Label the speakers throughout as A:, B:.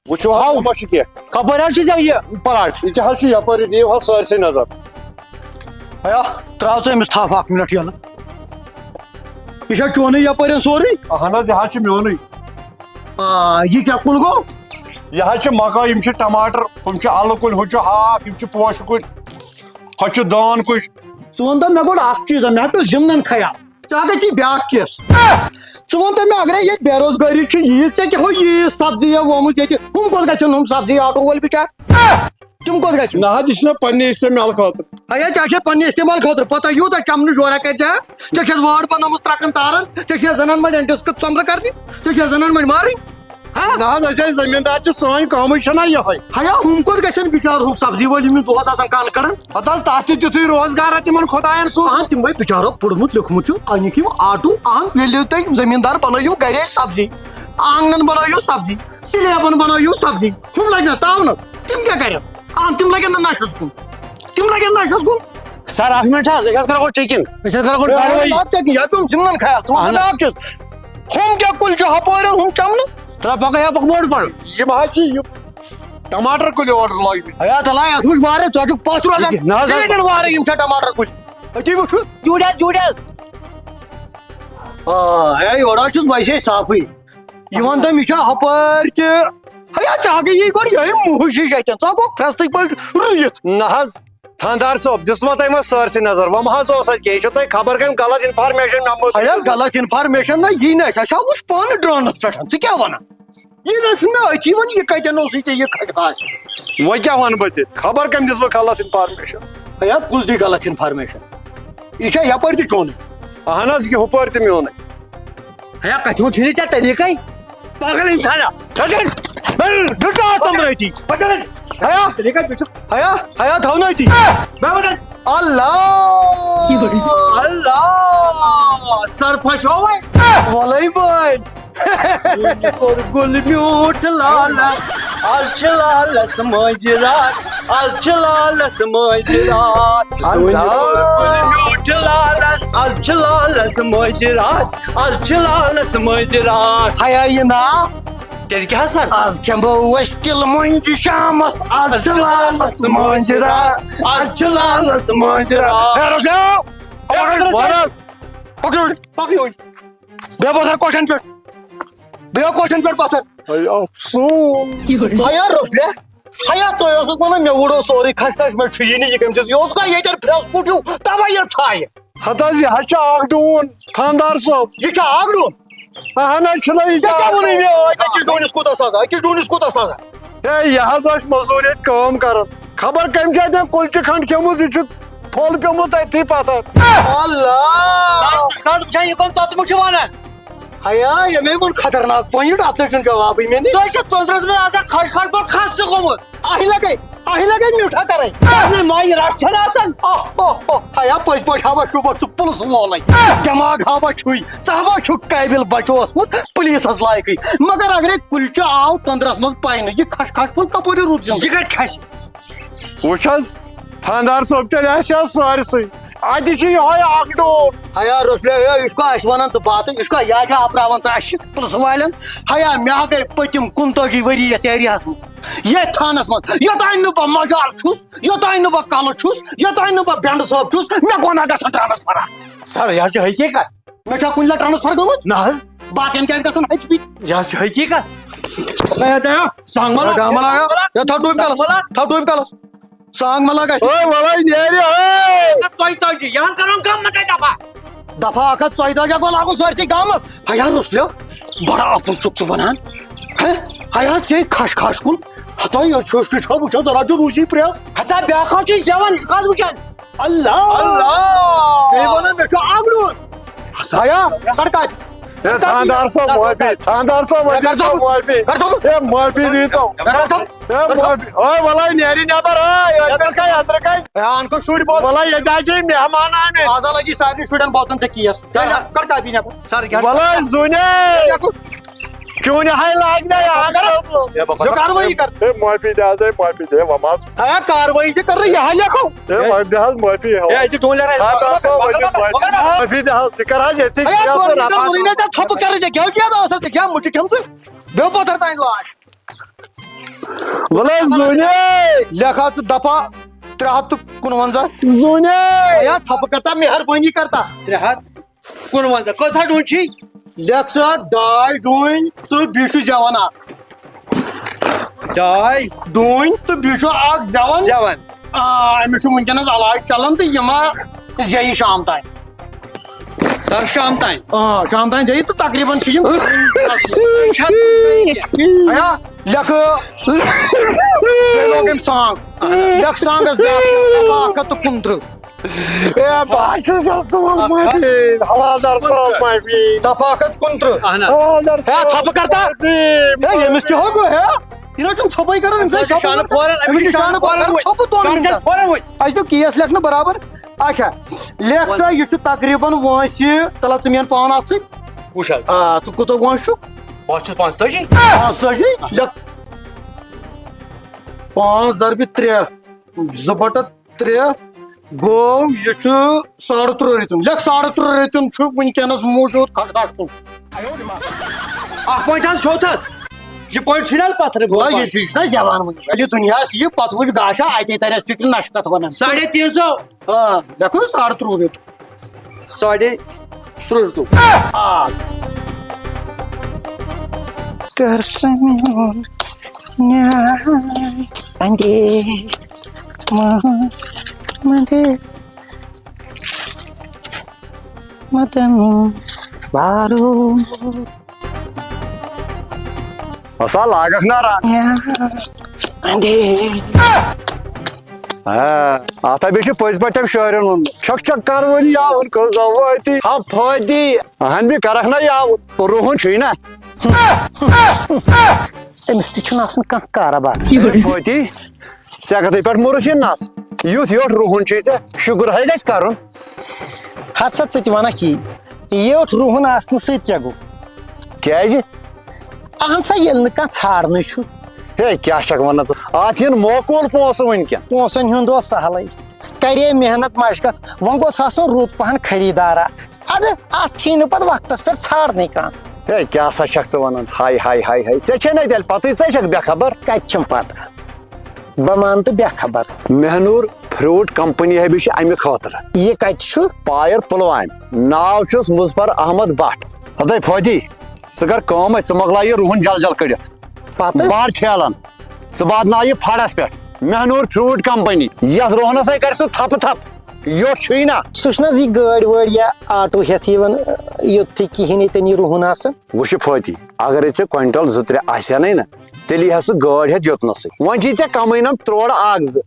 A: وچھو حظ کیا
B: کپٲرۍ حظ چھُ ژےٚ یہِ پلاٹ
A: یہ حظ یپٲرۍ دِیِو حظ سٲرسٕے نظر
C: حیا تراو ژٕ أمِس تھپھ اکھ مِنٹ یلہٕ یہِ چھا چونٕے یپٲرۍ سورُے
A: اہن حظ یہ میونٕے
C: یہِ کیٛاہ کُل گوٚو
A: یہ مکٲے یم ٹماٹر ہم الہٕ کُلۍ ہُہ ہاکھ یم پوشہِ کُلۍ ہۄ دان کُج
C: ژٕ وَن تہٕ مےٚ گۄڈٕ اکھ چیٖزا مےٚ پیٚو زِمنن خیال ژٕ اگر ژٕ بیٛاکھ کیس ژٕ وَن تہٕ مےٚ اگرے ییٚتہِ بے روزگٲری چھِ ییٖژ ژےٚ کیٛاہ ہو ییٖژ سبزی وٲمٕژ ییٚتہِ ہُم کوٚت گژھن ہُم سبزی آٹوٗ وٲلۍ بِچار تِم کوٚت گژھن
A: نہ حظ یہ پننہِ استعمال خٲطرٕ
C: حیا ژےٚ چھےٚ پننہِ استعمال خٲطرٕ پتہ یوٗتاہ چمنہٕ جورا کرِ ژےٚ چھَس وٲر بنٲومٕژ ترٛکن تارن ژےٚ چھےٚ زنان منٛز ڈِسکہٕ ژۄمرٕ کرنہِ ژےٚ چھےٚ زنان منٛز مارٕنۍ
A: نہ حظ أسۍ زمیٖندار چھِ سٲنۍ کٲمٕے چھَنا یِہوٚے
C: حیا ہُم کوٚت گژھن بِچار ہُم سبزی وٲلۍ یِم دۄہس آسان کَن کڑان
A: پتہٕ حظ تتھ تہِ تیُتھُے روزگارا تِمن خۄداین سُہ
C: اہن تِموے بِچارو پوٚرمُت لیوٗکھمُت چھُ أنِکھ یِم آٹوٗ اہن ییٚلہِ تُہۍ زٔمیٖندار بنٲیِو گرے سبزی آنگنن بنٲیِو سبزی سلیبن بنٲیِو سبزی ہُم لگہِ نا تاونس تِم کیٛاہ کرن اہن تِم لگن نہٕ نشس کُن تِم لگن نشس کُن
B: سر اکھ مِنٹ حظ أسۍ حظ کرو گۄڈٕ چیکِنگ أسۍ حظ کرو گۄڈٕ کاروٲیی
C: یتھ پیوٚم زِمنن خیال ژٕ وَن بیٛاکھ چیٖز ہُم کیٛاہ کُلۍ چھِ ہپٲرۍ ہُم چمنہٕ
B: ترٛا پکہٕ پکھ بوٚڑ پہن
A: یم حظ یِم ٹماٹر کُلۍ اورٕ لٲگمٕتۍ
C: حیا تلاے اتھ وٕچھ واریاہ ژٕ چھُکھ پتھ روزان واریاہ یِم چھا ٹماٹر کُلۍ أتی وٕچھو
B: جوٗڑ
C: حیا یورٕ حظ چھُس ویسے صافٕے یہِ وَن تہٕ مےٚ چھا ہپٲرۍ تہِ حیا ژےٚ گٔیی گۄڈٕ یِہوٚے موٗجی اَتٮ۪ن ژٕ گوٚو فرٛستٕکۍ پٲٹھۍ رُیِتھ
A: نہ حظ تھاندار صٲب دِژوا تۄہہِ وۄنۍ سٲرسٕے نظر وۄنۍ ما حظ اوس اَتہِ کینٛہہ یہِ چھو تۄہہِ خبر کٔمۍ غلط انفارمیشن
C: حیا غلط انفارمیشن نہ یی نہٕ اَسہِ ہا وٕچھ پانہٕ ڈرونس پٮ۪ٹھ ژٕ کیٛاہ وَنان یہِ نہ چھُنہٕ مےٚ أتھی وۄنۍ یہِ کتٮ۪ن اوسُے ژےٚ یہِ کھٹکاش
A: وۄنۍ کیٛاہ وَنہٕ بہٕ تہِ خبر کٔمۍ دِژوٕ غلط انفارمیشن
C: حیا کُس دی غلط انفارمیشن یہِ چھا یپٲرۍ تہِ چونٕے
A: اہن حظ یہِ ہُپٲرۍ تہِ میونٕے
B: حیا کتہِ ہُنٛد چھُنہٕ ژےٚ طریٖقے پاگل انسانا
C: أتی حیا حیا تھاونا أتی اللہ
B: اللہ سر پھشو وۄنۍ
C: وَلَے بٲے
B: کوٚر گُل میوٗٹھ لالس آز چھِ لالس مٲنٛزِ رات آز چھِ لالس مٲنٛزِ رات گُل میوٗٹھ لالس آز چھِ لالس مٲنٛزِ رات آز چھِ لالس مٲنٛزِ رات
C: حیا یہِ نا
B: تیٚلہِ کیٛاہ سر
C: آز کھٮ۪مو أسۍ تِلہٕ مۄنٛجہِ شامس آز چھِ لالس مٲنٛزِ رات
B: آز چھِ لالس مٲنٛزِ رات
C: بیٚیہِ پتھر کوٹھٮ۪ن پٮ۪ٹھ بیٚیہِ کوٹھٮ۪ن پٮ۪ٹھ پتھر حیا روٚفلے حیا ژٕ اوسُکھ وَنان مےٚ وُڑو سورُے کھش کھش مےٚ چھُ یی نہٕ یہِ کٔمۍ دِژ یہِ اوس کانٛہہ ییٚتٮ۪ن پھرٛٮ۪س پھُٹ ہیوٗ تَوے یہِ ژھایہِ
A: ہتہٕ حظ یہِ حظ چھُ اکھ ڈوٗن تھاندار صٲب
C: یہِ چھا اکھ ڈوٗن
A: اہن حظ چھُنہ یہِ
C: ژےٚ کیٛاہ ووٚنُے مےٚ أکِس ڈوٗنِس کوٗتاہ سزا أکِس ڈوٗنِس کوٗتاہ سزا
A: ہے یہِ حظ ٲسۍ مزوٗرۍ ییٚتہِ کٲم کران خبر کٔمۍ چھِ اتٮ۪ن کُلچہِ کھنٛڈ کھیوٚمُت یہِ چھُ پھوٚل پیوٚمُت أتھی پتھر
C: اللہ
B: وٕچھان یہِ کۄم توٚتمُت چھُ ونان
C: حیا ییٚمے ووٚن خطرناک پویِنٹ اتھ چھُنہٕ جوابٕے مےٚ
B: سُہ چھُ تۄنٛدرس منٛز آسان کھش کھش پٲٹھۍ کھس تہِ گوٚمُت
C: اہہِ لگے میوٗٹھا کرٕنۍ
B: ماجہِ رس چھنہٕ آسان
C: حیا پٔزۍ پٲٹھۍ ہاوا شوٗبکھ ژٕ پُلسہٕ وولے دٮ۪ماغ ہاوا چھُے ژٕ ہاوا چھُکھ قٲبِل بچہٕ اوسمُت پُلیٖسس لایقٕے مگر اگرے کُلچہِ آو تٔنٛدرس منٛز پاینہٕ یہِ کھش کھش پھوٚل کپٲرۍ روٗد
B: یہِ کتہِ کھسہِ
A: وٕچھ حظ تھاندار صٲب تیٚلہِ آسہِ حظ سٲرسٕے اتہِ چھُ یِہوے اکھ ڈوٗن
C: حیا روٚفلے یہِ چھُکھا اَسہِ وَنان ژٕ باتہٕ یہِ چھُکھا یا چھا اپراوان ژٕ اَسہِ پُلسہٕ والٮ۪ن حیا مےٚ ہا گٔے پٔتِم 35 ؤری یتھ ایریاہس منٛز یتھ تھانس منٛز یوٚتانۍ نہٕ بہٕ مجال چھُس یوٚتانۍ نہٕ بہٕ کلہٕ چھُس یوٚتانۍ نہٕ بہٕ بینڈٕ صٲب چھُس مےٚ گوٚو نہ گژھان ٹرانسفر
B: سر یہِ حظ چھُ حقیٖقت
C: مےٚ چھا کُنہِ لٹہِ ٹرانسفر گوٚمُت
B: نہ حظ
C: باقین کیٛازِ گژھان ہتہِ پیٖٹۍ
B: یہِ حظ چھُ حقیٖقت سنگ
C: تھاو ٹوٗپۍ کلس سانگ ما لگا دفعہ اکھ ہتھ 14 گوٚو لاگُن سٲرسٕے گامس حیا روٚسلو بڑٕ اَپُز چھُکھ ژٕ ونان حیا ژےٚ کھش کھش کُل ہتا یہِ چھُس چھا وٕچھان ژٕ راجو روٗسی پرٛٮ۪س
B: ہسا بیٛاکھ حظ چھُ زیوان یہِ چھُکھ حظ وٕچھان
C: اللہ بیٚیہِ وَنان مےٚ چھُ اکھ ڈوٗن حیا کر کتہِ
A: تھاندار صٲب معٲفی تھاندار صٲب معٲفی دیٖتو وَلے نیرِ نٮ۪بر اندرٕ کَنہِ
C: شُرۍ بوز
A: وَلے ییٚتہِ حظ چھِ مہمان آمٕتۍ
C: آز لگی سارنٕے شُرٮ۪ن بوزن ژےٚ کیس کر کاپی نٮ۪بر
A: وَلے زوٗنے چون ہائی لاگ
C: جو کاروائی کر
A: معافی دے معافی دے وماز
C: کاروائی جو کر رہی ہے لکھو
A: معافی معافی دے ذکر جیتی
C: تھپ کر کیا مجھے کم سے بیو پتھر تین لاش
A: زونے
C: لکھا دفعہ 351
A: زونے
C: تھپ کرتا مہربانی کرتا
B: 351 کتھا ڈون چھی
C: لکھ سا 2 ڈوٗنۍ تہٕ بیٚیہِ چھُ زٮ۪وان اکھ
B: 2
C: ڈوٗنۍ تہٕ بیٚیہِ چھُ اکھ زٮ۪وان
B: زیون
C: أمِس چھُ وٕنکیٚنس علاج چلان تہٕ یہِ ما زٮ۪یہِ شام تام
B: سر شام تام
C: شام تام زٮ۪یہِ تہٕ تقریٖبن چھِ یِم لکھ أمۍ سانگ لکھ سانگس بیٛاکھ 159
A: حوالدار صاحب معافی
C: دفعہ 159
A: حوالدار
C: تھپ کرتا ییٚمِس تہِ ہوگو ہے یہِ چھُنہٕ ژھوٚپٕے کران أمِس چھِ
B: شان فورن
C: ژھوٚپہٕ 2 مِنٹن اَسہِ دیُت کیس لیکھنہٕ برابر اچھا لیکھ سا یہِ چھُ تقریٖبن وٲنٛسہِ تَلہ ژٕ مین پان اَتھ سۭتۍ
B: وٕچھ حظ
C: ژٕ کوٗتاہ وٲنٛسہِ چھُکھ
B: 45
C: 45 لیکھ 5 ضربہِ 3 2/3 گوٚو یہِ چھُ 3.5 رٮ۪تُن لیکھ 3.5 رٮ۪تُن چھُ وٕنکیٚنس موٗجوٗد خۄداس کُن
B: اکھ پوینٹ حظ کھوٚت حظ یہ پوینٹ چھُ نہ حظ پتھر
C: یہِ چھُ زٮ۪وان وٕنہِ ییٚلہِ دُنیاہس یہِ پتہٕ وٕچھ گاشا اتے ترِ اَسہِ فِکرِ نہ چھُ تتھ ونان
B: 350
C: لیکھو 3.5 رٮ۪تُن
B: 3.5 رٮ۪تُن
C: کر
A: ہسا لاگکھ نا اتھ بیٚیہِ چھُ پٔزۍ پٲٹھۍ شٲعرن ووٚنمُت چھک چھک کر وۄنۍ یاوُر کٔژ دۄہ ہا فٲدی اہن بہِ کرکھ نا یاوُر رُہُن چھُے نا
C: أمِس تہِ چھُنہٕ آسان کانٛہہ کاربار
A: فٲتی ژےٚ کتھٕے پٮ۪ٹھ موٚرُتھ یہِ نس یُتھ یوٚٹھ رُہُن چھُے ژےٚ شُکر ہے گژھِ کرُن
C: ہتھ سا ژٕ تہِ ونکھ یی یوٚٹھ رُہُن آسنہٕ سۭتۍ کیٛاہ گوٚو
A: کیازِ
C: اہن سا ییٚلہِ نہٕ کانٛہہ ژھانڈنٕے چھُ
A: ہے کیٛاہ چھکھ ونان ژٕ اتھ یِن موقوٗل پونٛسہٕ وٕنکیٚن
C: پونٛسن ہُنٛد اوس سہلٕے کرے محنت مشقت وۄنۍ گوٚژھ آسُن رُت پہن خریٖدارا اَدٕ اتھ چھی نہٕ پتہٕ وقتس پٮ۪ٹھ ژھانڈنٕے کانٛہہ
A: ہے کیٛاہ سا چھکھ ژٕ ونان ہاے ہاے ہاے ہاے ژےٚ چھے نا تیٚلہِ پتہٕ ژے چھکھ بے خبر
C: کتہِ چھم پتہ بہٕ مان تہٕ بے خبر
A: مہنوٗر فروٗٹ کمپنی ہے چھِ امہِ خٲطرٕ
C: یہِ کتہِ چھُ
A: پایر پُلوامہِ ناو چھُس مُظفر احمد بٹ ہتے فٲتی ژٕ کر کٲم ژٕ مۄکلاو یہِ رُہُن جل جل کٔڑِتھ
C: پتہٕ
A: بڑ ٹھیلن ژٕ واتناو یہِ پھڑس پٮ۪ٹھ مہنوٗر فروٗٹ کمپنی یتھ رُہنسے کر سُہ تھپہٕ تھپ یوٚٹھ چھُے نا
C: سُہ چھُنہٕ حظ یہِ گٲڑۍ وٲڑۍ یا آٹوٗ ہٮ۪تھ یِوان یوٚتھٕے کِہیٖنۍ ییٚتٮ۪ن یہِ رُہُن آسان
A: وٕچھ فٲتی اگرے ژےٚ کوینٹل 2-3 آسہَنٕے نا تیٚلہِ یی ہا سُہ گٲڑۍ ہٮ۪تھ یوٚتنسٕے وۄنۍ چھی ژےٚ کمٕے نم تروڑٕ 1-2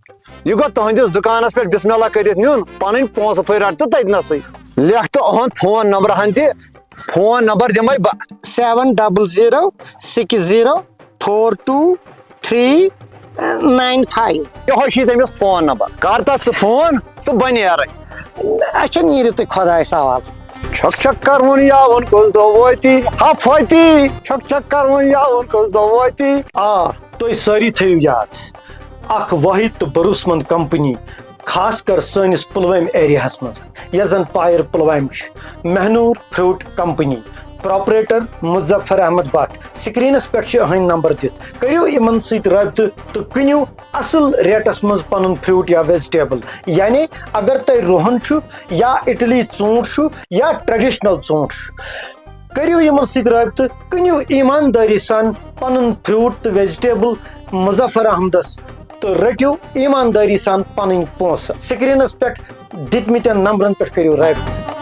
A: یہِ گوٚو تُہنٛدِس دُکانس پٮ۪ٹھ بسم اللہ کٔرِتھ نیُن پنٕنۍ پونٛسہٕ پھٔلۍ رٹ تہٕ تتنسٕے لیکھ تہٕ اُہُنٛد فون نمبر ہن تہِ فون نمبر دِمے بہٕ
C: 70064239
A: یِہوے چھی تٔمِس فون نمبر کر تتھ ژٕ فون تہٕ بہٕ نیرے
C: اچھا نیٖرِو تُہۍ خۄدایس حوالہٕ
A: چھک چھک کروُن یاوُن کٔژ دۄہ وٲتی ہا فٲتی چھک چھک کروُن یاوُن کٔژ دۄہ وٲتی
C: آ تُہۍ سٲری تھٲیِو یاد اکھ وٲحد تہٕ بروسہٕ منٛد کمپنی خاص کر سٲنِس پُلوٲمۍ ایریاہس منٛز یۄس زن پایر پُلوامہِ چھِ مہنوٗر fruit company پراپریٹر Muzaffar Ahmad Bhat screens پٮ۪ٹھ چھُ یِہٕنٛدۍ نمبر دِتھ کٔرِو یِمن سۭتۍ رٲبطہٕ تہٕ کٕنِو اصل ریٹس منٛز پنُن فروٗٹ یا ویجٹیبل یعنی اگر تۄہہِ رُہن چھُ یا اٹلی ژوٗنٛٹھ چھُ یا ٹریڈشنل ژوٗنٛٹھ چھُ کٔرِو یِمن سۭتۍ رٲبطہٕ کٕنِو ایٖماندٲری سان پنُن فروٗٹ تہٕ ویجٹیبل مُظفر احمدس تہٕ رٔٹِو ایٖماندٲری سان پنٕنۍ پونٛسہٕ سکریٖنس پٮ۪ٹھ دِتمٕتٮ۪ن نمبرن پٮ۪ٹھ کٔرِو رٲبطہٕ